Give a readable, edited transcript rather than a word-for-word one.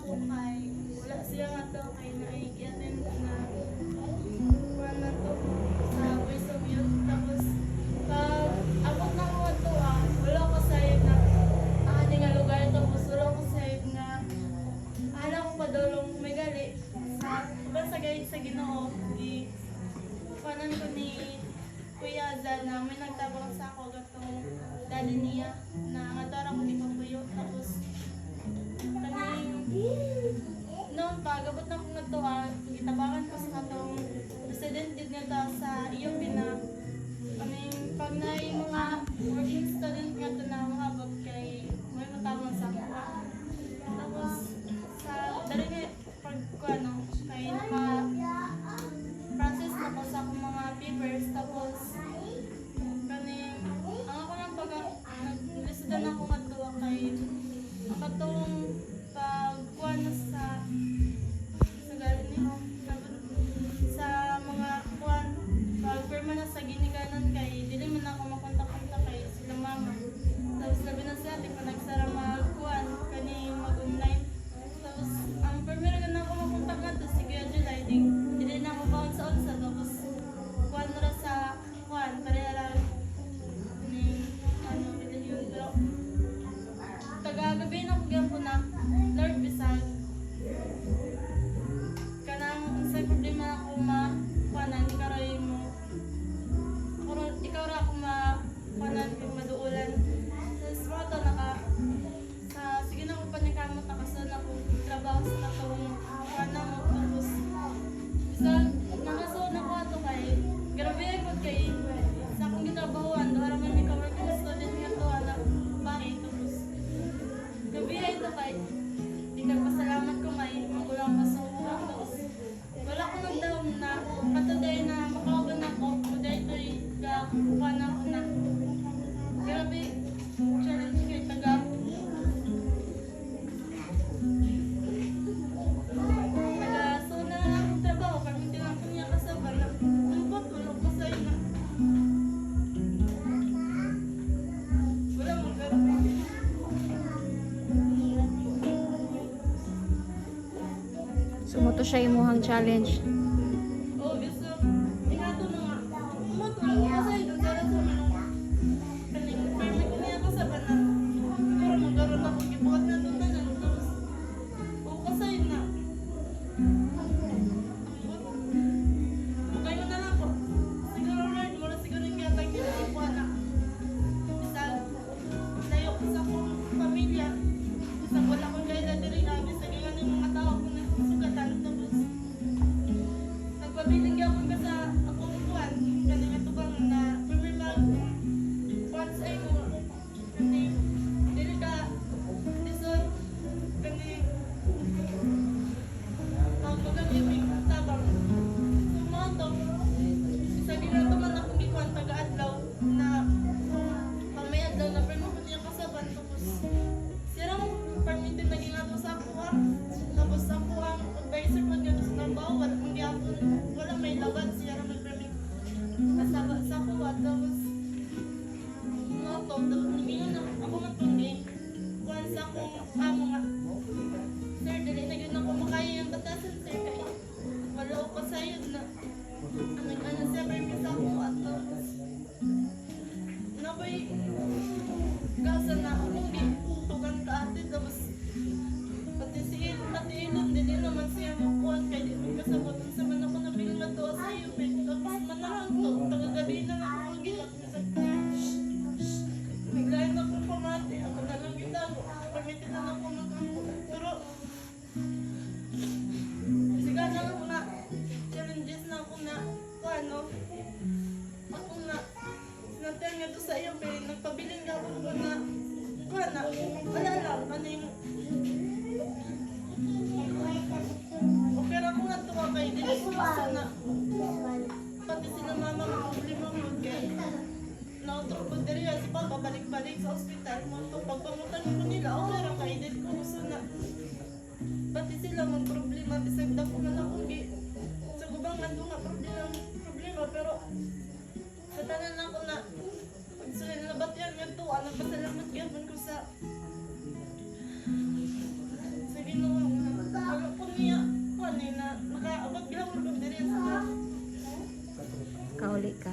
ako kay wala siya nga to kay naikiyanin na wala to sa Voice of Youth. Tapos pag abot na ko to wala ko sayod na ani nga lugar. Tapos wala ko sayod nga ala ko padulong may gali sa gayit sa Ginoo. Di kanan ko ni Kuya Zal na may nagtabang sa ako gatong dali niya na nga tara ko di papuyo. Tapos kaning noon pa gabot na kong nagto gitabangan ko sa katong president din nga ta sa iyo pina kaning pag na mga working student nga to na mahabot kay may matabang sa ako. Tapos sa dali nga pag ano kay naka process na ko sa akong mga papers. Tapos kaning ang ako nang pag nag-lisdan ako nga to kay ang katong pagkuhan sa galing niyo sa mga kuhan pag-perma na sa ginikanan kay dili man ako makontak-kontak kay sila mama. Tapos labi na siya pa nagsara magkuhan kani mag-online. Tapos ang perma na ako makontak nga to si Kuya July dili na ako kaon sa unsa. Tapos kuhan na sa kuhan pareha ni ano yun pero taga-gabi na ko na Lord bisag kanang sa problema ako kuhanan ikaroy mo ikaw ra ako kuhanan maduulan. Tapos roto naka sa sige na ko panikamot nakasun ako trabaho sa katong kuhanan mo. Tapos bisag nakasun ako ato kay grabe ko kay sa akong gitrabahoan doon raman ikaw working student nga to ana bahay. Tapos gabi ay ito kay di nagpasalamat ko may magulang pa sa ulang. Tapos wala ko nagdaon na patuday na makawagan ako kuday ito'y kukuha na ako na grabe challenge kay taga so na akong trabaho kami tinang ko niya kasabay na umpot wala ko sa'yo na wala magkaroon. Sumuto siya imuhang challenge. Oh, gusto. Inato na nga. Umato lang ko sa'yo. Doon sa mga kaning permit niya ako sa banan. Pero magkaroon ako. Gibukat na doon na lang. Tapos, ko sa'yo na. Kayo na lang po. Siguro Lord, mula siguro yung yata ginagawa na. Bisag, layo ko sa akong pamilya. Bisag wala akong kaya diri. Bisag yung ano yung mga tao ko na sugatan. Tapos, nagpabiling gawin ka sa akong kuwan. Kanina ito bang na pumimag kuwan sa iyo. Kani, dili ka lisod. Kani, ang pagkakibig tabang. Sumato, isa ginato man akong gikuan taga-adlaw na pang may adlaw na pero mo niya kasaban. Tapos, sirang permitin na ginato sa ako tapos ako ang advisor mo dito sa trabaho wala may laban siya na mag-permit kasaba sa ako tapos tapos nagingin ako matunggi kuhan sa akong amo nga sir dali na yun ako makaya yung batasan sir kaya wala ako pasayod na ano siya permit sa ako at tapos nabay gasa na akong tugan ka ate. Tapos pati si Ate Ilon, hindi naman siya makuhan kaya di mo kasabot. Sa man ako nabilang na to sa iyo, tapos manarang to, tagagabi na lang ako gilak. Biglayan ako pamati, ako na lang itago, pamitin na lang ako mag-ampo. Pero, siga na ako na, challenges na ako na, ano, ako na, sinatyan nga to sa iyo, pero nagpabiling na ako na, na, wala lang, ano yung pero ako nga ito kay dili ko gusto na pati sila mama nga problema mo kay nautro ko diri si papa balik-balik sa ospital mo ito pagpamutan ko nila okay ra kay dili ko gusto na pati sila mag problema bisag dako man ako gi sa gubang nando nga problema pero sa tanan ako na pagsulay na batyan nga to ano pasalamat gyud ko sa Ginoo nga Makaabot gila mo kung diri sa Kauli ka.